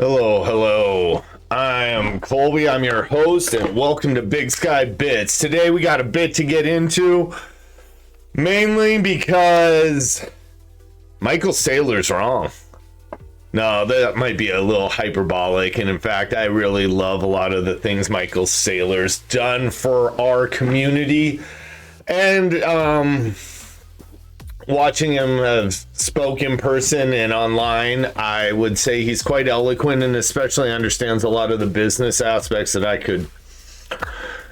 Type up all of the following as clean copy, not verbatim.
Hello, hello. I am Colby. I'm your host, and welcome to Big Sky Bits. Today we got a bit to get into, mainly because Michael Saylor's wrong. No, that might be a little hyperbolic, and in fact, I really love a lot of the things Michael Saylor's done for our community, and watching him spoke in person and online, I would say he's quite eloquent and especially understands a lot of the business aspects that I could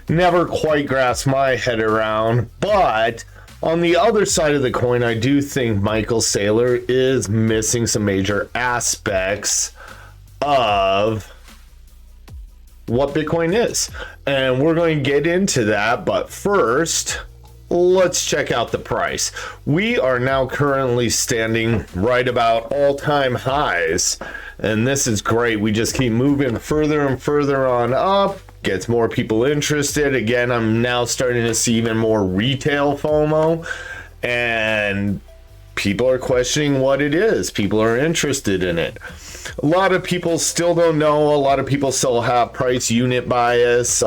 never quite grasp my head around. But on the other side of the coin, I do think Michael Saylor is missing some major aspects of what Bitcoin is. And we're going to get into that, but first, let's check out the price. We are now currently standing right about all-time highs, and this is great. We just keep moving further and further on up, gets more people interested. Again, I'm now starting to see even more retail FOMO, and people are questioning what it is. People are interested in it. A lot of people still don't know. A lot of people still have price unit bias.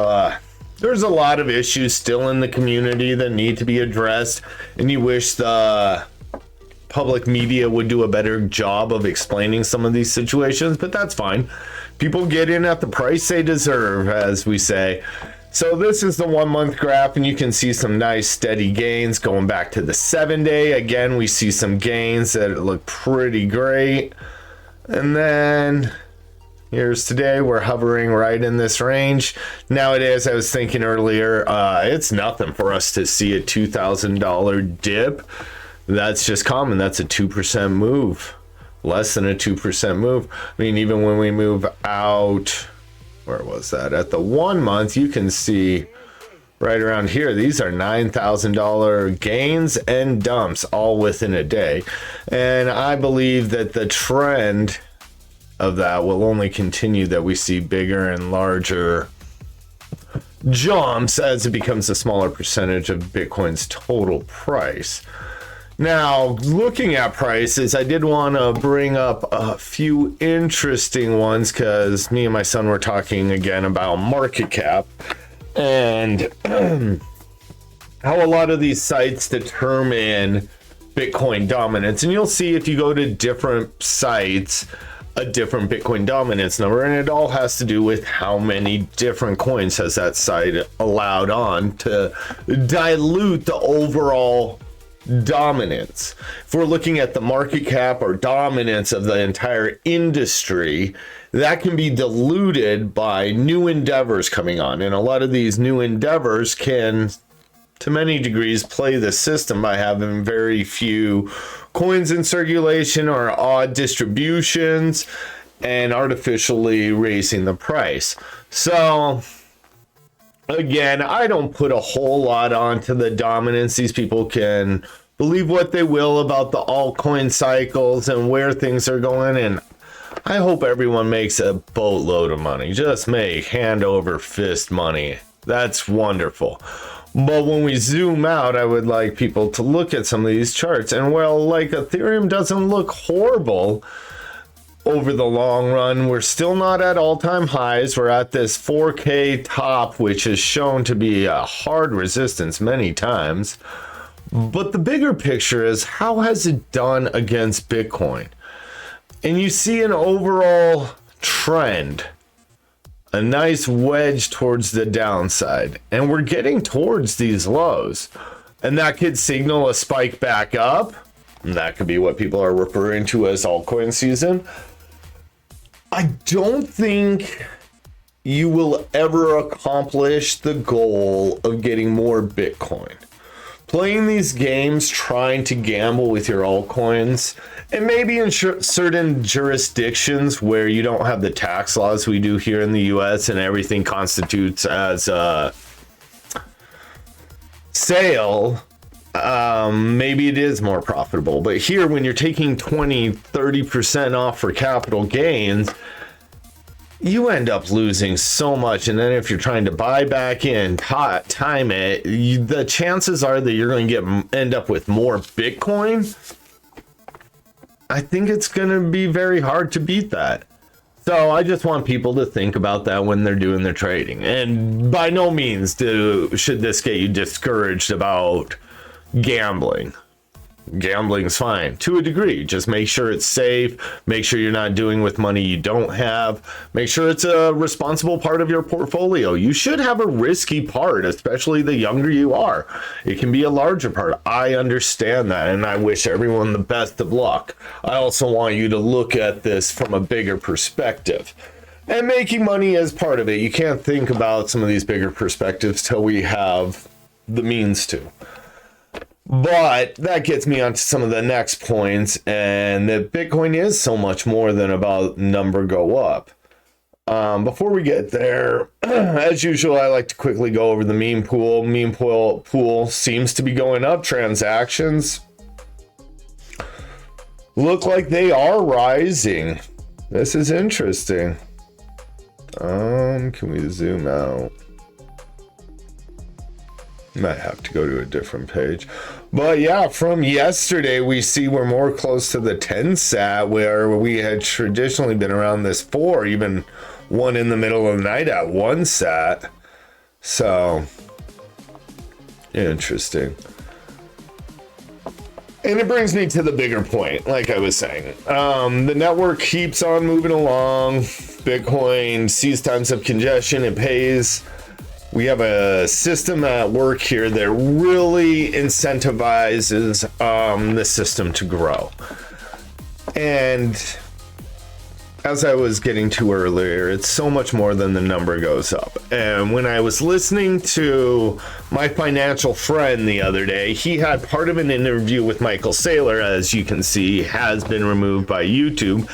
There's a lot of issues still in the community that need to be addressed, and you wish the public media would do a better job of explaining some of these situations, but that's fine. People get in at the price they deserve, as we say. So this is the 1 month graph, and you can see some nice steady gains going back to the 7-day. Again, we see some gains that look pretty great. And then here's today, we're hovering right in this range. Nowadays, I was thinking earlier, it's nothing for us to see a $2,000 dip. That's just common. That's a 2% move. Less than a 2% move. I mean, even when we move out, where was that? At the 1 month, you can see right around here, these are $9,000 gains and dumps all within a day. And I believe that the trend of that will only continue, that we see bigger and larger jumps as it becomes a smaller percentage of Bitcoin's total price. Now, looking at prices, I did want to bring up a few interesting ones because me and my son were talking again about market cap and how a lot of these sites determine Bitcoin dominance. And you'll see if you go to different sites, a different Bitcoin dominance number, and it all has to do with how many different coins has that site allowed on to dilute the overall dominance. If we're looking at the market cap or dominance of the entire industry, that can be diluted by new endeavors coming on, and a lot of these new endeavors can, to many degrees, play the system by having very few coins in circulation or odd distributions and artificially raising the price. So again, I don't put a whole lot onto the dominance. These people can believe what they will about the altcoin cycles and where things are going, and I hope everyone makes a boatload of money. Just make hand over fist money. That's wonderful. But when we zoom out, I would like people to look at some of these charts. And well, like Ethereum doesn't look horrible over the long run. We're still not at all-time highs. We're at this 4K top, which is shown to be a hard resistance many times. But the bigger picture is, how has it done against Bitcoin? And you see an overall trend, a nice wedge towards the downside, and we're getting towards these lows, and that could signal a spike back up, and that could be what people are referring to as altcoin season. I don't think you will ever accomplish the goal of getting more Bitcoin. Playing these games, trying to gamble with your altcoins, and maybe in certain jurisdictions where you don't have the tax laws we do here in the US and everything constitutes as a sale, maybe it is more profitable. But here, when you're taking 20-30% off for capital gains, you end up losing so much. And then if you're trying to buy back in, time it, the chances are that you're going to end up with more Bitcoin. I think it's going to be very hard to beat that. So I just want people to think about that when they're doing their trading. And by no means should this get you discouraged about gambling. Gambling's fine to a degree. Just make sure it's safe. Make sure you're not doing with money you don't have. Make sure it's a responsible part of your portfolio. You should have a risky part, especially the younger you are. It can be a larger part. I understand that, and I wish everyone the best of luck. I also want you to look at this from a bigger perspective. And making money is part of it. You can't think about some of these bigger perspectives till we have the means to. But that gets me onto some of the next points, and that Bitcoin is so much more than about number go up. Before we get there, as usual, I like to quickly go over the meme pool. Meme pool seems to be going up. Transactions look like they are rising. This is interesting. Can we zoom out? Might have to go to a different page. But yeah, from yesterday, we see we're more close to the 10 sat, where we had traditionally been around this 4, even one in the middle of the night at 1 sat. So, interesting. And it brings me to the bigger point, like I was saying. The network keeps on moving along. Bitcoin sees times of congestion, it pays. We have a system at work here that really incentivizes the system to grow. And as I was getting to earlier, it's so much more than the number goes up. And when I was listening to my financial friend the other day, he had part of an interview with Michael Saylor, as you can see, has been removed by YouTube.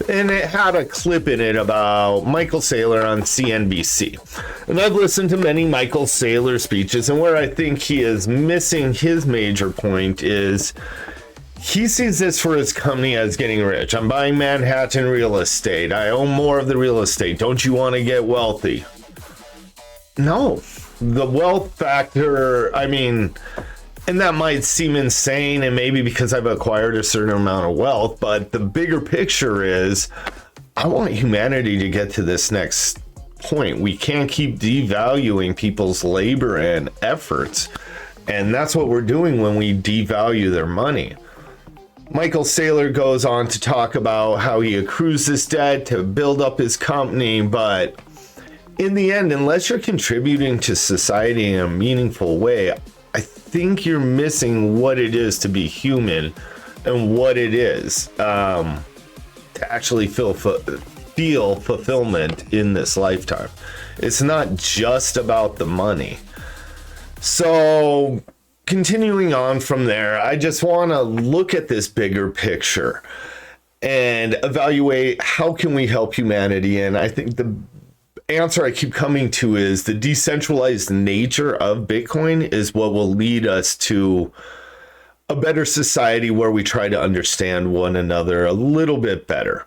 And it had a clip in it about Michael Saylor on CNBC. And I've listened to many Michael Saylor speeches, and where I think he is missing his major point is he sees this for his company as getting rich. I'm buying Manhattan real estate. I own more of the real estate. Don't you want to get wealthy? No. The wealth factor, I mean, and that might seem insane, and maybe because I've acquired a certain amount of wealth, but the bigger picture is I want humanity to get to this next point. We can't keep devaluing people's labor and efforts, and that's what we're doing when we devalue their money. Michael Saylor goes on to talk about how he accrues this debt to build up his company, but in the end, unless you're contributing to society in a meaningful way, I think you're missing what it is to be human and what it is to actually feel fulfillment in this lifetime. It's not just about the money. So continuing on from there, I just want to look at this bigger picture and evaluate how can we help humanity. And I think the answer I keep coming to is the decentralized nature of Bitcoin is what will lead us to a better society where we try to understand one another a little bit better.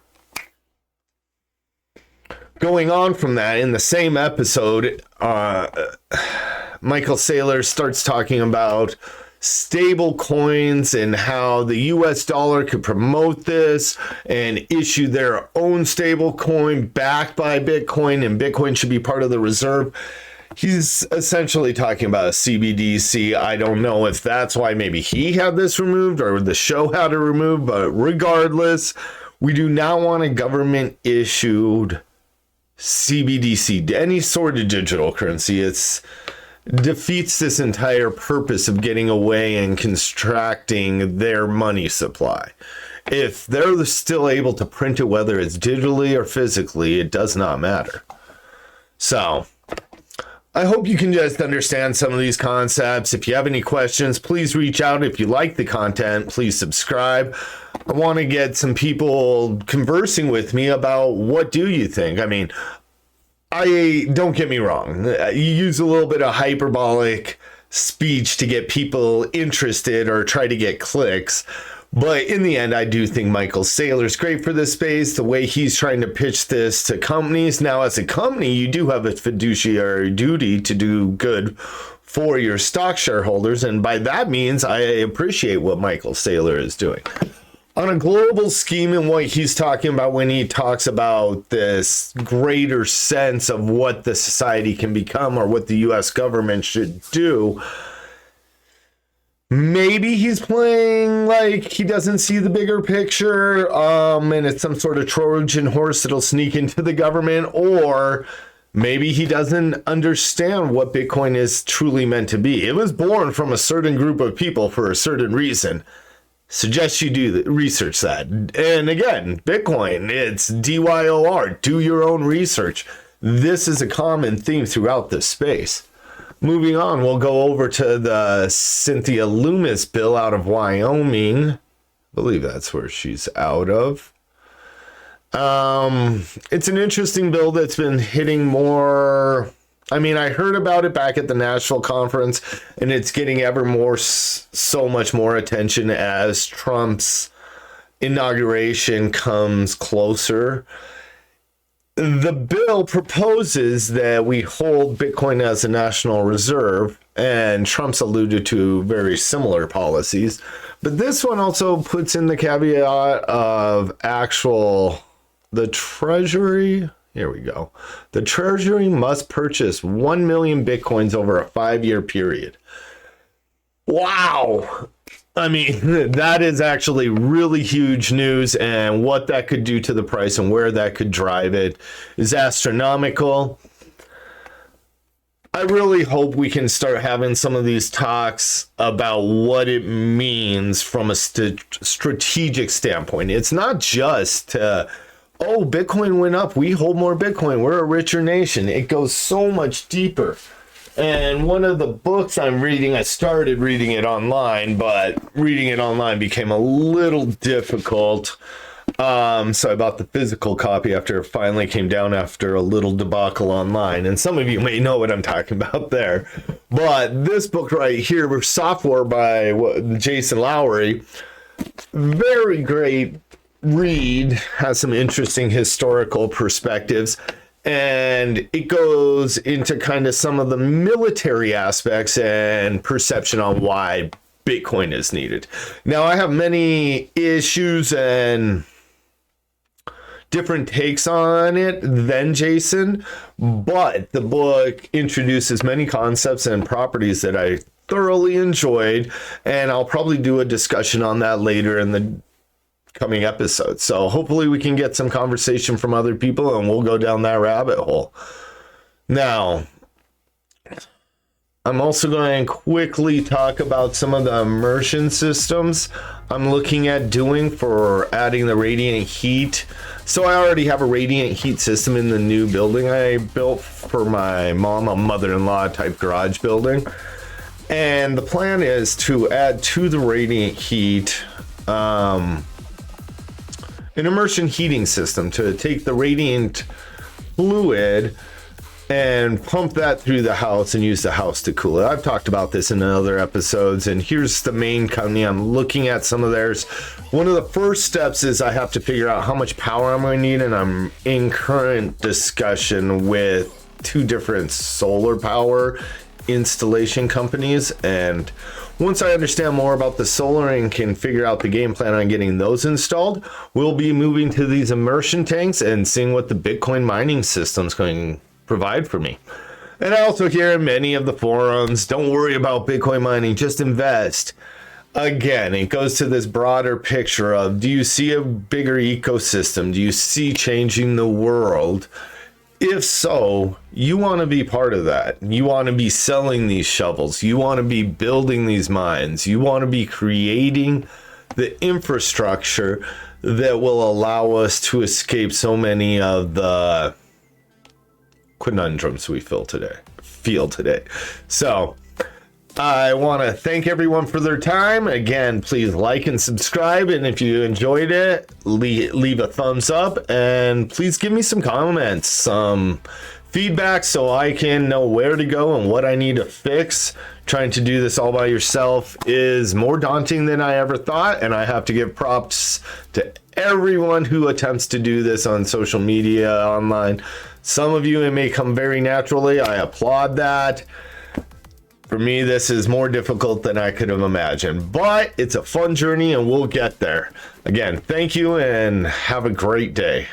Going on from that, in the same episode, Michael Saylor starts talking about stable coins and how the US dollar could promote this and issue their own stable coin backed by Bitcoin, and Bitcoin should be part of the reserve. He's essentially talking about a CBDC. I don't know if that's why maybe he had this removed or the show had it removed, but regardless, we do not want a government issued CBDC, any sort of digital currency. It's defeats this entire purpose of getting away and contracting their money supply. If they're still able to print it, whether it's digitally or physically, it does not matter. So I hope you can just understand some of these concepts. If you have any questions, please reach out. If you like the content, please subscribe. I want to get some people conversing with me about what do you think. I mean, don't get me wrong. You use a little bit of hyperbolic speech to get people interested or try to get clicks. But in the end, I do think Michael Saylor's great for this space, the way he's trying to pitch this to companies. Now, as a company, you do have a fiduciary duty to do good for your stock shareholders. And by that means, I appreciate what Michael Saylor is doing. on a global scheme, and what he's talking about when he talks about this greater sense of what the society can become or what the US government should do, maybe he's playing like he doesn't see the bigger picture, and it's some sort of Trojan horse that'll sneak into the government, or maybe he doesn't understand what Bitcoin is truly meant to be. It was born from a certain group of people for a certain reason. Suggest you do research that. And again, Bitcoin, it's DYOR, do your own research. This is a common theme throughout this space. Moving on, we'll go over to the Cynthia Loomis bill out of Wyoming. I believe that's where she's out of. It's an interesting bill that's been hitting more. I mean, I heard about it back at the Nashville conference, and it's getting so much more attention as Trump's inauguration comes closer. The bill proposes that we hold Bitcoin as a national reserve, and Trump's alluded to very similar policies. But this one also puts in the caveat of the Treasury. Here we go. The Treasury must purchase 1 million Bitcoins over a 5-year period. Wow. I mean, that is actually really huge news, and what that could do to the price and where that could drive it is astronomical. I really hope we can start having some of these talks about what it means from a strategic standpoint. It's not just Bitcoin went up, we hold more Bitcoin, we're a richer nation. It goes so much deeper. And one of the books I'm reading, I started reading it online, but reading it online became a little difficult. So I bought the physical copy after it finally came down after a little debacle online. And some of you may know what I'm talking about there. But this book right here, Software by Jason Lowery, very great read, has some interesting historical perspectives, and it goes into kind of some of the military aspects and perception on why Bitcoin is needed. Now, I have many issues and different takes on it than Jason, but the book introduces many concepts and properties that I thoroughly enjoyed, and I'll probably do a discussion on that later in the coming episodes. So hopefully we can get some conversation from other people and we'll go down that rabbit hole. Now, I'm also going to quickly talk about some of the immersion systems I'm looking at doing for adding the radiant heat. So I already have a radiant heat system in the new building I built for my mom, a mother-in-law type garage building. And the plan is to add to the radiant heat an immersion heating system to take the radiant fluid and pump that through the house and use the house to cool it. I've talked about this in other episodes, and here's the main company. I'm looking at some of theirs. One of the first steps is I have to figure out how much power I'm going to need, and I'm in current discussion with 2 different solar power installation companies, and once I understand more about the solar and can figure out the game plan on getting those installed, we'll be moving to these immersion tanks and seeing what the Bitcoin mining system's going to provide for me. And I also hear in many of the forums, don't worry about Bitcoin mining, just invest. Again, it goes to this broader picture of, do you see a bigger ecosystem? Do you see changing the world? If so, you want to be part of that. You want to be selling these shovels. You want to be building these mines. You want to be creating the infrastructure that will allow us to escape so many of the conundrums we feel today. So I want to thank everyone for their time. Again, please like and subscribe. And if you enjoyed it, leave a thumbs up. And please give me some comments, some feedback, so I can know where to go and what I need to fix. Trying to do this all by yourself is more daunting than I ever thought. And I have to give props to everyone who attempts to do this on social media, online. Some of you, it may come very naturally. I applaud that. For me, this is more difficult than I could have imagined, but it's a fun journey and we'll get there. Again, thank you and have a great day.